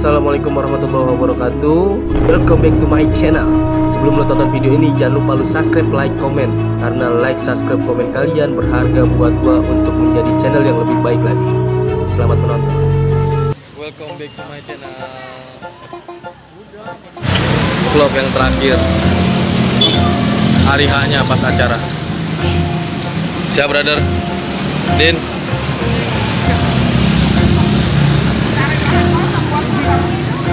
Assalamualaikum warahmatullahi wabarakatuh. Welcome back to my channel. Sebelum lo tonton video ini, jangan lupa lo subscribe, like, komen. Karena like, subscribe, komen kalian berharga buat gua untuk menjadi channel yang lebih baik lagi. Selamat menonton. Welcome back to my channel. Vlog yang terakhir hari H-nya pas acara. Siap brother? Din.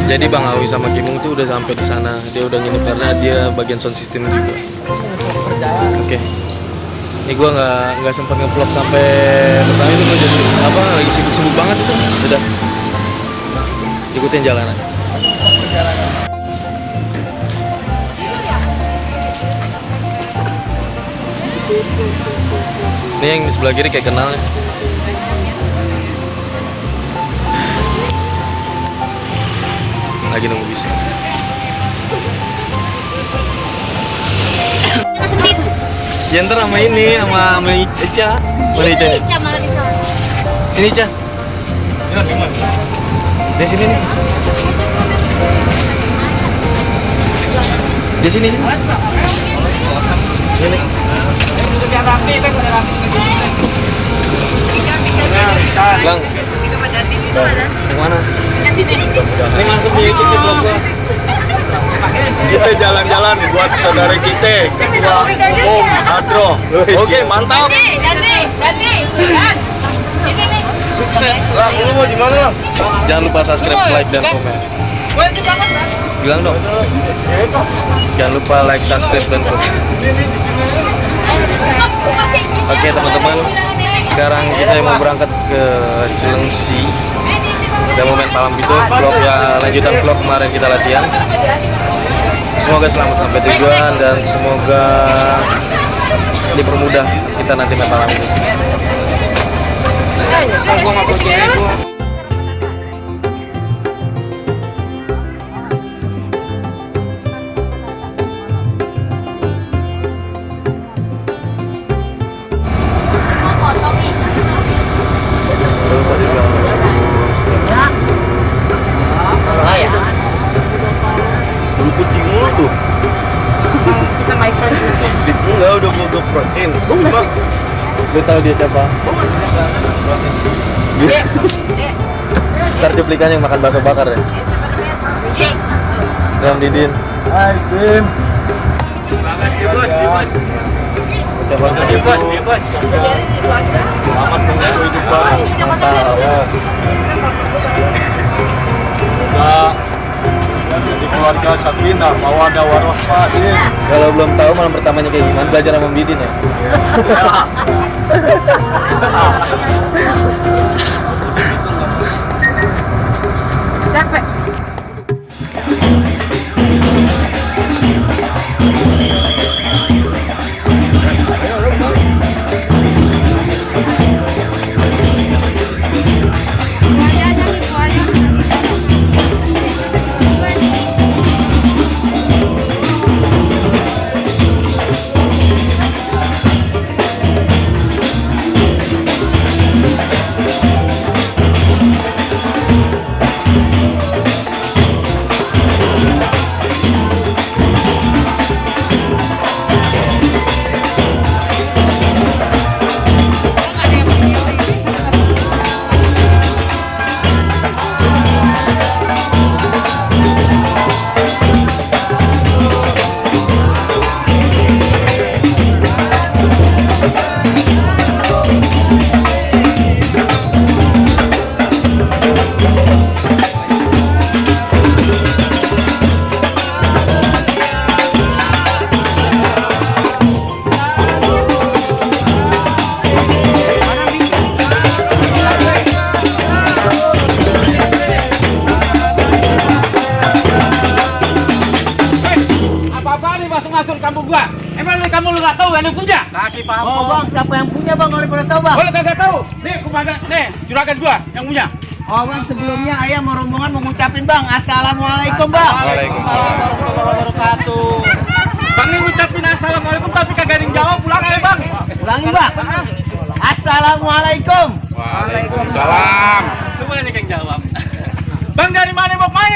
Jadi Bang Awi sama Kimung tuh udah sampai di sana. Dia udah nginep karena dia bagian sound system juga. Oke. Ini gua nggak sempat nge-vlog sampai pertama itu, gua jadi lagi sibuk-sibuk banget itu. Udah. Ikutin jalanan. Ini yang di sebelah kiri kayak kenal. Lagi nunggu bisa. Ya ntar sama ini, sama Ica. Mana Ica nih? Ica malah di sana. Sini Ica. Di sini nih. Di sini. Ini. Bang. Yang mana? Ini masuk di YouTube di vlog gua. Kita jalan-jalan buat saudara kita, Ketua Umum Adro. Oke, mantap. Dadi. Sini nih. Sukses. Lah, lu mau di mana, Lang? Jangan lupa subscribe, like dan komen. Bilang dong. Jangan lupa like, subscribe dan komen. Oke, teman-teman. Sekarang kita mau berangkat ke Cilengsi. Kita mau main Palang Pintu, vlog ya, lanjutan vlog kemarin kita latihan. Semoga selamat sampai tujuan dan semoga dipermudah kita nanti main Palang Pintu. Kucing mulu tuh. Kita my friend. Enggak, udah butuh protein. Lu tahu dia siapa? Ntar cuplikannya yang makan bakso bakar ya. Ram Didin. Hai, Tim. Ucapan segitu. Selamat menyambut hidup baru. Mantap. Jadi keluarga Sakinah, mawadah warahmah. Kalau belum tahu malam pertamanya kayak gimana, belajar sama Didin ya. Capek. Kampung gua. Emang kamu lu nggak tahu yang punya? Kasih paham Oh bang, siapa yang punya bang? Kalau pada tahu bang. Kalau kagak tahu, nih komandan, nih juragan gua yang punya. Oh bang, sebelumnya ayah mau rombongan mengucapin bang, assalamualaikum bang. Waalaikumsalam warahmatullahi wabarakatuh. Bang ini ngucapin assalamualaikum tapi kagak ada yang jawab, pulang aja bang. Ulangin bang. Assalamualaikum. Waalaikumsalam. Lu mana yang jawab? Bang dari mana mau main?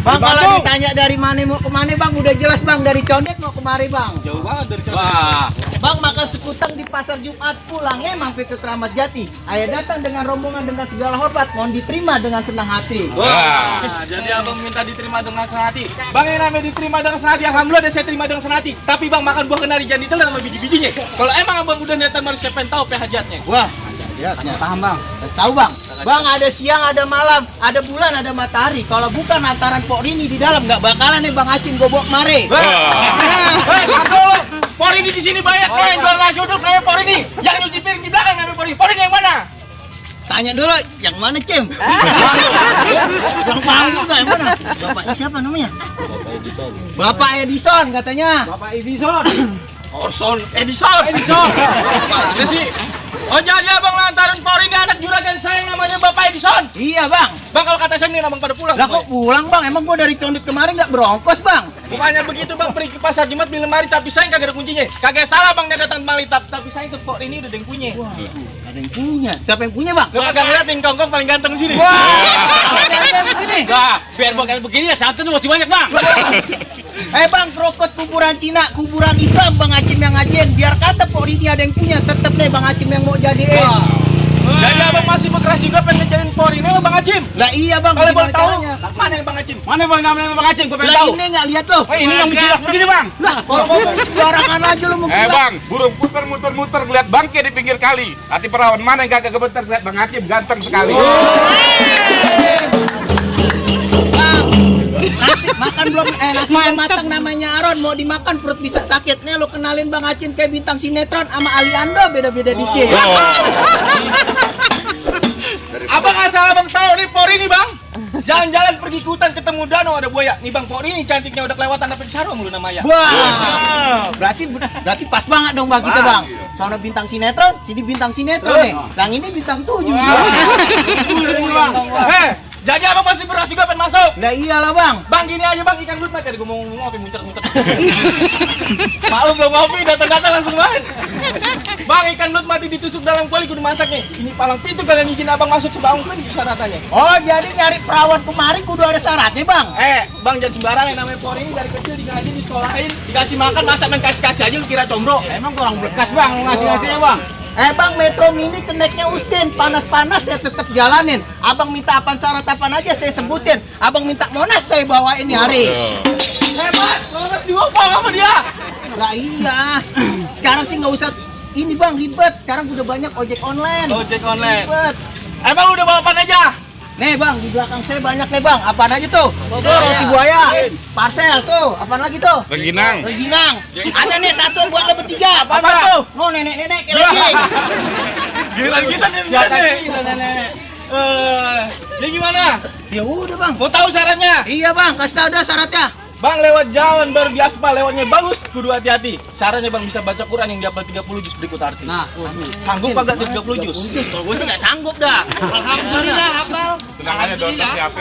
Bang, kalau ditanya dari mana mau kemana bang, udah jelas bang, dari Condet mau kemari bang. Jauh banget dari sana. Wah, bang makan sekutang di pasar Jumat, pulangnya mampir ke Keramat Jati. Ayah datang dengan rombongan dengan segala hormat, mohon diterima dengan senang hati. Wah, jadi abang minta diterima dengan senang hati. Bang yang namanya diterima dengan senang hati, alhamdulillah saya terima dengan senang hati. Tapi bang makan buah kenari jangan ditelan sama biji-bijinya. Kalau emang abang udah niatan mari saya pengen tahu hajatnya. Wah, paham bang. Kasih tahu bang. Bang ada siang, ada malam, ada bulan, ada matahari. Kalau bukan antaran Pok Rini di dalam, nggak bakalan nih bang Acim gobok mare. Aduh, Porini di sini banyak yang jual nasi uduk kayak Porini. Yang nyuci piring di belakang namanya Porini. Porini yang mana? Tanya dulu, yang mana Cem? Yang paham juga yang mana? Bapaknya siapa namanya? Bapak Edison katanya. Bapak Edison. Orson Edison. Mana sih? Oh jadi abang lantaran Porini anak juragan saya yang namanya Bapak Edison. Iya bang. Bang kalau kata saya nih abang pada pulang. Lah kok pulang bang? Emang gua dari Condet kemarin nggak berongkos bang? Bukannya begitu bang, pergi ke pasar Jumat beli lemari tapi saya kagak ada kuncinya. Kagak salah bang dia datang kemari tapi saya ke Pok ini udah ada yang punya. Ada yang punya. Siapa yang punya bang? Lu kagak ngeliat yang kongkong paling ganteng di sini. Ada begini. Nah, biar bakal begini ya santan masih banyak bang. Bang, krokot kuburan Cina, kuburan Islam Bang Acim yang ngajiin. Biar kata Pok Rini ada yang punya, tetep nih Bang Acim yang mau jadiin. Jadi abang masih berkeras juga pengen jadiin Porini Bang Acim. Lah iya bang. Kalau boleh gimana tahu caranya? mana yang Bang Acim? Mana bang namanya Bang Acim? Gue pengen Lah tahu. ini nggak lihat lo. Ini yang menjilat begini bang. Lah kalau ngomong sembarangan aja lo mau gila. Bang, burung muter-muter ngeliat bangke di pinggir kali. Hati perawan mana yang kagak gemeter ngeliat Bang Acim ganteng sekali. Nasi makan belum nasi belum matang namanya Aron, mau dimakan perut bisa sakit. Nih lo kenalin Bang Acim kayak bintang sinetron sama Aliando beda-beda dikit. Abang asal abang tahu nih Porini bang. Jalan-jalan pergi ke hutan ketemu danau ada buaya. Nih bang Porini cantiknya udah kelewatan apa di sarung lu namanya. Wah, berarti pas banget dong bang kita bang. Soalnya bintang sinetron, sini bintang sinetron nih. Yang ini bintang 7. Jadi abang masih beras juga pengen masuk. Lah iyalah bang. Bang gini aja bang, ikan buat tadi gue mau ngopi muncrat-muncrat. Malu belum ngopi, datang-datang langsung main. Bang ikan lut mati ditusuk dalam kuali kudu masak nih. Ini palang pintu kalian izin abang masuk sebaung kan syaratannya. Oh jadi nyari perawan kemari kudu ada syaratnya bang. Bang jangan sembarangan namanya Porini dari kecil digaji disekolahin, dikasih makan masak main kasih-kasih aja lu kira combro. Emang kurang berkas bang ngasih-ngasihnya bang. Bang Metro Mini keneknya Ustin, panas-panas saya tetap jalanin. Abang minta apaan syarat apaan aja saya sebutin. Abang minta Monas saya bawain nih hari. Hebat, Monas diopal sama dia. Lah iya. Sekarang sih nggak usah ini bang ribet. Sekarang udah banyak ojek online. Ojek online. Ribet. Emang udah bawa apaan aja? Nih bang, di belakang saya banyak nih bang. Apaan aja tuh? Tuh roti buaya, parcel tuh. Apaan lagi tuh? Rengginang. Rengginang. Ada nih satu buat lo bertiga. Apaan tuh? Oh nenek-nenek lagi. Gila kita nih. nenek. Jadi gimana? Ya udah bang. Mau tahu syaratnya? Iya bang, kasih tau dah syaratnya. Bang lewat jalan baru di aspal, lewatnya bagus, kudu hati-hati. Sarannya bang bisa baca Quran yang dihafal 30 juz berikut arti. Nah, sanggup kagak 30 juz? Kalau gue sih nggak sanggup dah. Alhamdulillah hafal. Tenang aja download di HP.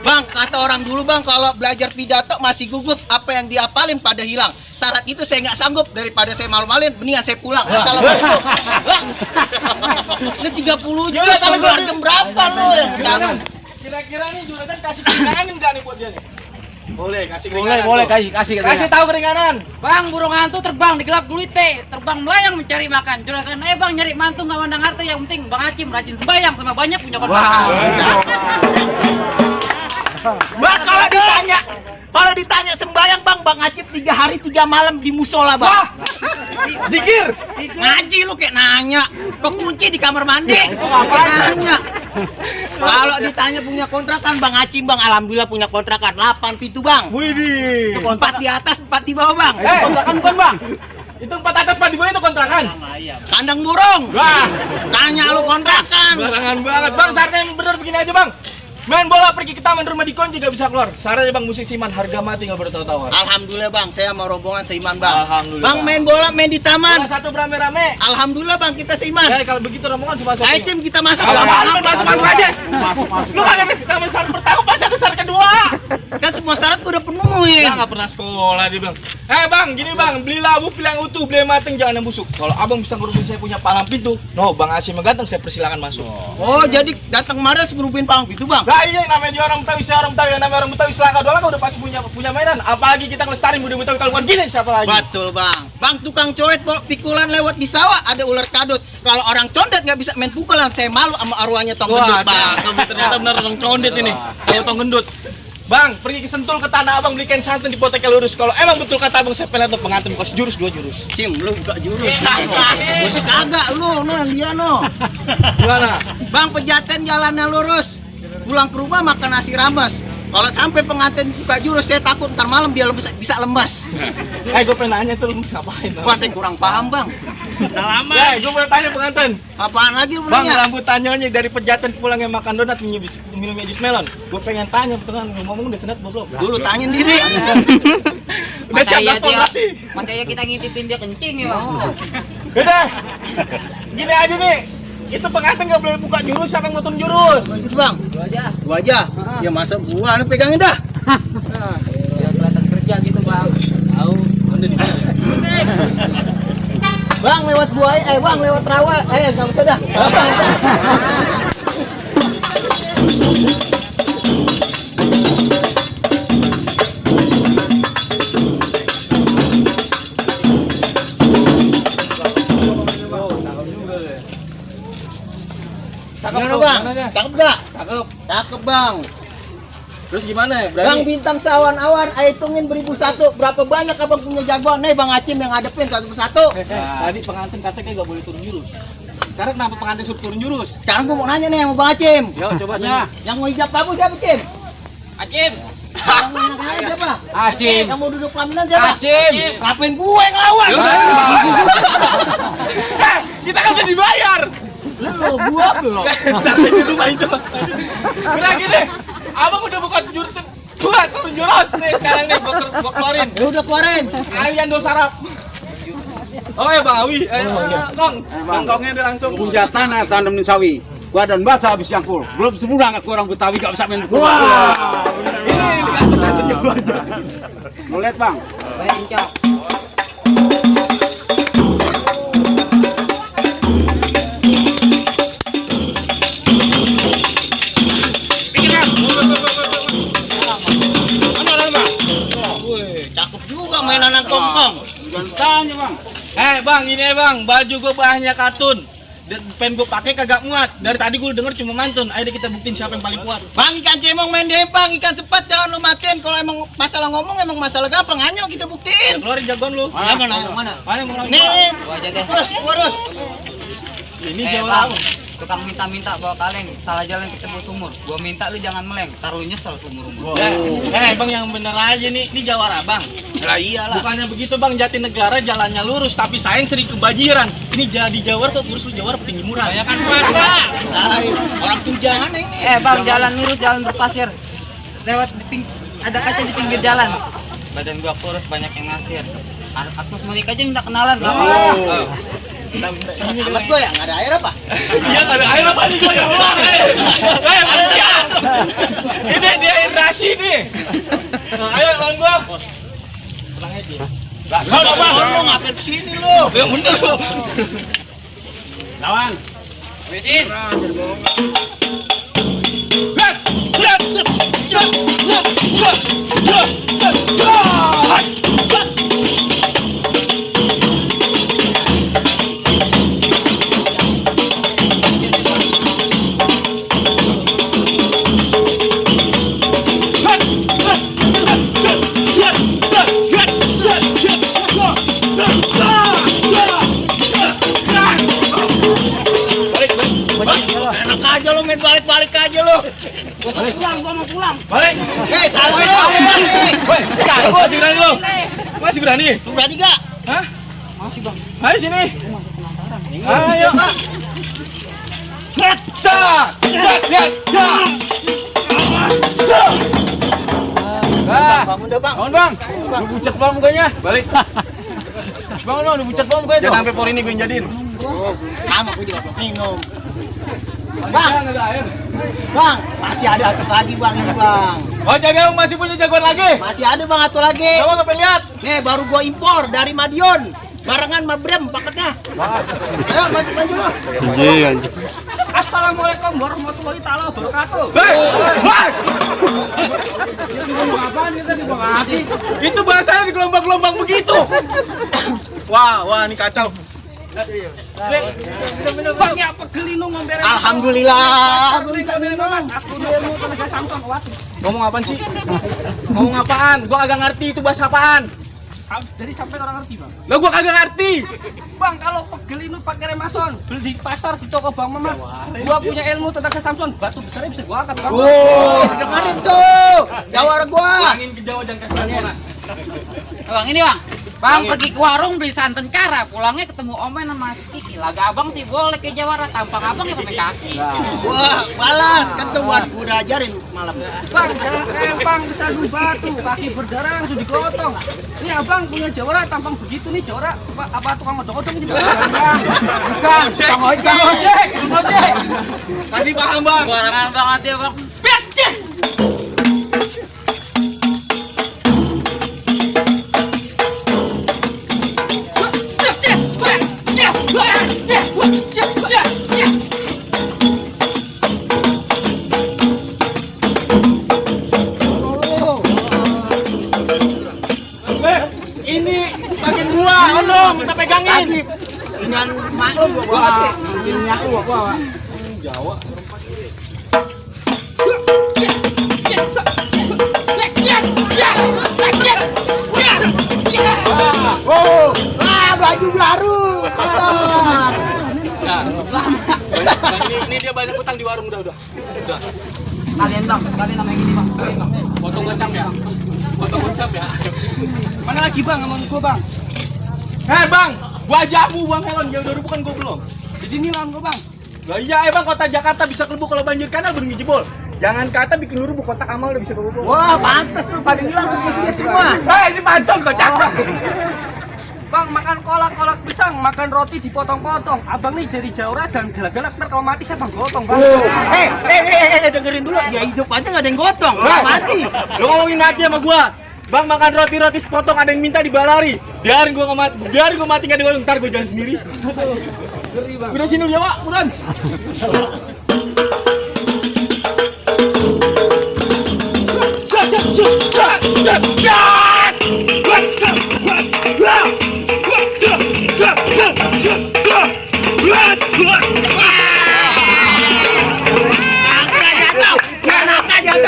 Bang, kata orang dulu bang, kalau belajar pidato masih gugup, apa yang diapalin pada hilang. Syarat itu saya nggak sanggup, daripada saya malu-maluin, mendingan saya pulang. Kalau begitu, ini 30 juta, kalau keluar jam berapa lo yang jangan? Kira-kira nih juragan kasih keringanan enggak nih buat dia nih? Boleh kasih keringanan. kasih. Tahu keringanan. Bang, burung hantu terbang di gelap gulite, terbang melayang mencari makan. Juragan bang nyari mantu nggak mandang harta, yang penting Bang Acim rajin sembayang sama banyak punya kontrakan. Bang, kalau ditanya sembayang bang, Bang Acip 3 hari 3 malam di musola bang. Wah, zikir. Ngaji lu kayak nanya, kekunci di kamar mandi. Nanya. Kalau ditanya punya kontrakan Bang Acim bang, alhamdulillah punya kontrakan 8 pintu bang. Widih. 4 di atas, 4 di bawah bang. Kontrakan bukan bang? Itu 4 atas 4 di bawah itu kontrakan. Kandang burung. Wah, Tanya lu kontrakan. barangan banget bang. Saatnya yang bener begini aja bang. Main bola pergi ke taman, rumah dikunci gak bisa keluar. Sarannya bang musik siman, harga mati gak bertahu-tahu. Alhamdulillah bang, saya mau rombongan seiman bang. Alhamdulillah. Bang main bola main di taman. Bola satu berame-rame. Alhamdulillah bang kita seiman. Ya kalau begitu rombongan semua Ayo Cim kita masuk. Apaan masuk aja. Masuk. Lu kagak kita syarat pertama pas ada syarat kedua. Kan semua syarat udah penuh. ngomongin. Nggak pernah sekolah dia bilang. Bang, gini bang, beli labu pilihan utuh, beli mateng jangan yang busuk. Kalau abang bisa ngerubin saya punya palang pintu, no bang Asim ganteng saya persilakan masuk. Oh, jadi datang kemarin ngerubin palang pintu, Bang. Lah iya namanya dia orang Betawi, saya orang Betawi, yang namanya orang Betawi selangkah dua langkah udah pasti punya mainan. Apalagi kita ngelestariin budaya Betawi kalau bukan gini siapa lagi? Betul, Bang. Bang tukang coet bawa pikulan lewat di sawah ada ular kadut. Kalau orang condet nggak bisa main pukulan, saya malu sama arwahnya tong gendut, Bang. Ternyata benar orang condet ini. Kalau tong gendut. Bang, pergi ke Sentul ke tanah abang belikan santan di potek lurus. Kalau emang betul kata abang saya pengen tuh pengantin kos jurus 2 jurus. Cim, lu buka jurus. Musik agak lu, dia no. Gimana? Bang, pejaten jalannya lurus. Pulang ke rumah makan nasi rames. Kalau sampai pengantin buka jurus, saya takut ntar malam dia bisa lemas. Gue pengen nanya tuh lu ngapain? Wah, saya kurang paham, Bang. Gue pengen tanya pengantin. Apaan lagi lu Bang, nanya? rambut tanyanya dari pejaten pulang yang makan donat minum jus melon. Gue pengen tanya pengen ngomong udah senat belum? Dulu tanyain diri. Udah siap gaspol berarti. Masa ya kita ngintipin dia kencing ya, Bang. Udah. Gini aja nih. Itu pengantin nggak boleh buka jurus, akan ngotong jurus. Lanjut, Bang. Gua aja. Ya masa gua nih pegangin dah. Nah, biar kelihatan kerja gitu, Bang. Tahu, Anda di mana? Bang lewat buaya, Bang lewat rawa. Enggak usah dah. Gimana, Bang? Cakep gak? Cakep, Bang. Terus gimana? Bang bintang sawan-awan, ayo hitungin 1001. Berapa banyak abang punya jagoan? Nih Bang Acim yang ngadepin satu persatu. Tadi pengantin katanya nggak boleh turun jurus. Sekarang kenapa pengantin suruh turun jurus? Sekarang gua mau nanya nih sama Bang Acim. Yo coba tanya. Yang mau hijab kamu siapa, Cim? Acim. Yang mau hijab siapa? Acim. Yang mau duduk pelaminan siapa? Acim. Ngapain gue yang lawan? Kita kan udah dibayar. Lu gua belum. Ntar di rumah itu. Udah gini. Abang udah buka jurus. Gua turun jurus nih sekarang nih gua keluarin. Ya udah keluarin. Kalian do sarap. Oh ya Bang Awi, kongkongnya udah langsung. Punya tanah tanam di sawi. Gua dan basah habis jangkul. Belum sebulan aku orang Betawi gak bisa main bola. Ini dikasih satu nyoba aja. Mau lihat, Bang? Baik, Cok. Cakep juga mainan kongkong. Gantanya, Bang. Bang, ini bang, baju gue bahannya kartun. Pen gue pakai kagak muat. Dari tadi gue denger cuma mantun. Ayo deh kita buktiin siapa yang paling kuat. Bang ikan cemong main dempang, ikan cepat jangan lu matiin. Kalau emang masalah ngomong emang masalah gampang, ayo kita buktiin. Keluarin jagoan lu. Mana mana? Mana yang mau Nih, Gua aja deh. terus. Ini Bang, jawaban. tukang minta-minta bawa kaleng, salah jalan ketemu sumur. Gua minta lu jangan meleng, ntar lu nyesel seumur-umur. Bang yang bener aja nih, ini Jawara bang. Lah iyalah. Bukannya begitu bang, Jatinegara jalannya lurus, tapi sayang sering kebanjiran. Ini jadi Jawara kok kurus lu Jawara petinggi murah. Ya kan puasa. Orang tunjangan ini. Bang, jalan lurus, jalan berpasir. Lewat ada kaca di pinggir jalan. Badan gua kurus, banyak yang ngasir. Aku mau nikah aja minta kenalan. Amat gua ya, nggak ada air apa? Iya nggak ada air apa nih gua ya Allah. Ini dia irasi nih. Ayo lawan gua. Tenang aja. Kalau bang, lu ngapain kesini lu? Yang bener lu. Lawan. Mesin. Enak aja lu main balik-balik aja lu. Gua mau pulang. Balik. Salah lu. Woi, gua masih berani lu. Masih berani? Lu berani gak? Hah? Masih, Bang. Ayo sini. Ayo. Gatsa! Gatsa! Bangun dah bang. Bangun, Bang. Lu bucat Bang mukanya. Balik. Bangun lu bucat Bang mukanya. Jangan sampai por ini gue jadiin. Sama gue juga belum minum. Bang, ada air. Bang, masih ada satu lagi bang ini bang. Oh, jaga masih punya jagoan lagi? Masih ada bang satu lagi. Coba gue pengen lihat. Nih baru gua impor dari Madiun. Barengan sama Brem paketnya. Ayo maju lo. Assalamualaikum warahmatullahi taala wabarakatuh. Itu bahasanya di gelombang-gelombang begitu. Wah, ini kacau. Alhamdulillah. Ngomong apaan sih? Ngomong apaan? Gua agak ngerti itu bahasa apaan. Jadi sampai orang ngerti bang. Lah gua kagak ngerti. Bang kalau pegel ini pakai remason beli di pasar di toko Bang Mamat. Gua punya ilmu tentang kesamson batu besarnya bisa gua angkat bang. Dengerin tuh. Jawara gua. Angin ke Jawa dan kasih Monas. Bang ini bang. Bang pergi ke warung beli santan kara, pulangnya ketemu Omen sama si Kiki. Laga abang sih boleh ke Jawara, tampang abang ya pakai kaki. Wah, balas kan tuh udah ajarin malam. Bang jangan rempang kesandung batu kaki berdarah langsung digotong. Ini abang punya Jawara tampang begitu nih Jawara apa tukang odong-odong ini bang? Bukan, Bang ojek. Kasih paham, Bang. Barangan banget ya bang. Ini bagian gua, ono minta pegangin. Inian maklum gua sih. Sini aku gua. Baju baru. Ini dia banyak utang di warung udah. Kalian bang, sekalian nama yang ini bang. Sekalian bang. Potong gocap ya. Mana lagi bang sama gua bang? Hei bang, gua ajamu bang Helon, jauh dari bukan gua belum. Jadi ini lawan gua bang. Lah iya bang, kota Jakarta bisa kelebu kalau banjir kanal belum jebol. Jangan kata bikin luruh kota Amal udah bisa kelebu. Wah, pantes lu pada hilang masjid semua. Hei, ini pantun kok cakep. Bang makan kolak pisang, makan roti dipotong-potong. Abang nih jadi Jawara jangan galak-galak ntar kalau mati saya bang gotong bang. Dengerin dulu. Ya hidup aja enggak ada yang gotong. Mati. Lu ngomongin mati sama gua. Bang makan roti sepotong ada yang minta dibalari. Biarin gua mati enggak digotong, ntar gua jalan sendiri. Udah sini ya, Pak. Udah.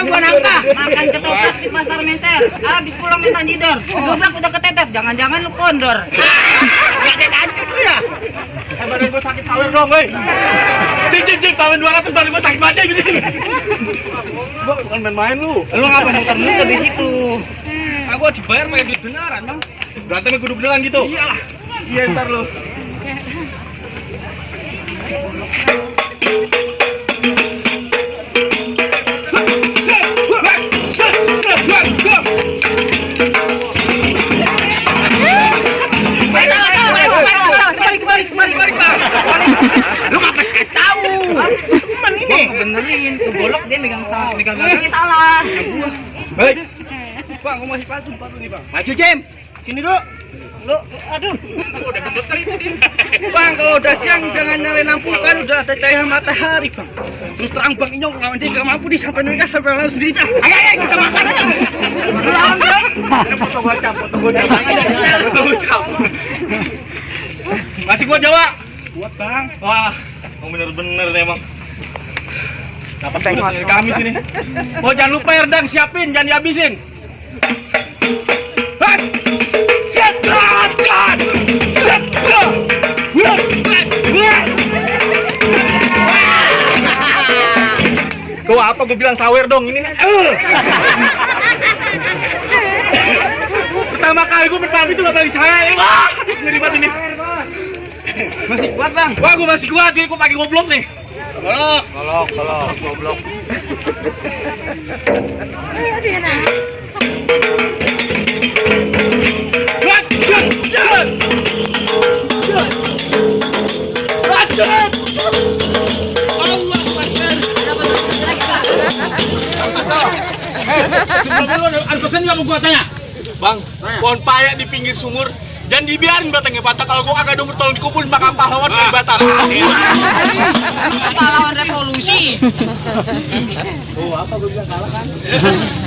Gua nangka, makan ketoprak di pasar Meser. Habis pulang minta jidor. Ketoprak udah ketetep, jangan-jangan lu kondor. Gak ada kancing lu ya. Badan gua sakit sawer dong, woi. Cip, tahun 200 badan gua sakit banget gini. Gua bukan main-main lu. Lu ngapa muter-muter di situ? Aku dibayar pakai duit beneran bang. Berantemnya kudu beneran gitu. Iyalah. Iya, ntar lu. Balik. Lu ngapes kasih tahu? Temen ini. Benerin tuh golok dia megang salah. Baik. Bang, aku masih sepatu nih bang. Maju Jem. Sini dulu. Aduh. Bang, kalau udah siang jangan nyalain lampu kan udah ada cahaya matahari bang. Terus terang bang Inyong lawan dia nggak mampu nih sampai mereka sampai langsung sendiri dah. Ayo kita makan. Foto gocap. Masih kuat Jawa? Kuat bang. Wah, bener-bener nih emang. Dapat tugas dari kami sini. Oh jangan lupa Erdang siapin, jangan dihabisin. Tuh apa gue bilang sawer dong ini nih. Pertama kali gue berpamit itu gak balik saya. Wah, ngeri banget ini. Masih kuat bang. Wah, gue masih kuat, ini gue pakai goblok nih. Goblok. Ada pesan nggak mau gua tanya? Bang, pohon paya di pinggir sumur jangan dibiarin batangnya patah. Kalau gua kagak umur tolong dikumpulin bakal pahlawan dari Batar. Pahlawan revolusi.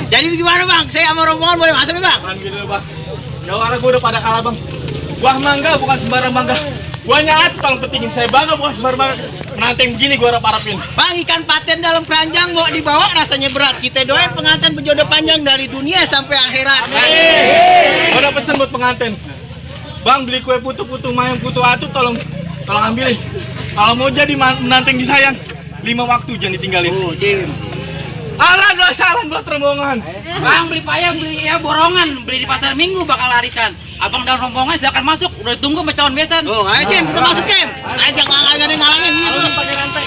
Jadi gimana bang? Saya sama rombongan boleh masuk nih bang? Alhamdulillah bang. Jawara gua udah pada kalah bang. Buah mangga bukan sembarang mangga. Buahnya hati tolong pentingin saya bangga bukan sembarang mangga. Pengantin begini gua harap-harapin. Bang, ikan paten dalam keranjang mau dibawa rasanya berat. Kita doain pengantin berjodoh panjang dari dunia sampai akhirat. Gua ada pesan buat pengantin. Bang, beli kue putu-putu mayang putu atu tolong ambilin. Kalau mau jadi menanting disayang 5 waktu jangan ditinggalin. Alah, dua salah buat rombongan. Bang, beli payang, beli ya borongan, beli di pasar Minggu bakal larisan. Abang dan rombongan silakan masuk, udah ditunggu sama calon besan. Oh, ayo Cem, kita masuk Cem. Ayo jangan ada yang ngalangin gitu. Pakai rantai.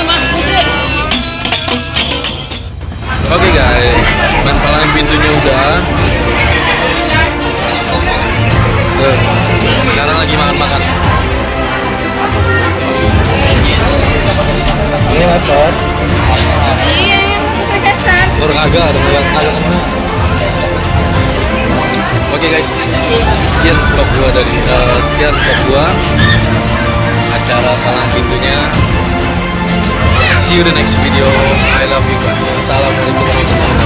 Masuk. Oke guys, main palangin pintunya udah. Tuh, sekarang lagi makan-makan. Ini apa? Iya, kesan. Baru kagak ada yang kagak kena. Oke guys, sekian vlog gua acara palang pintunya. See you the next video. I love you guys. Assalamualaikum warahmatullahi wabarakatuh.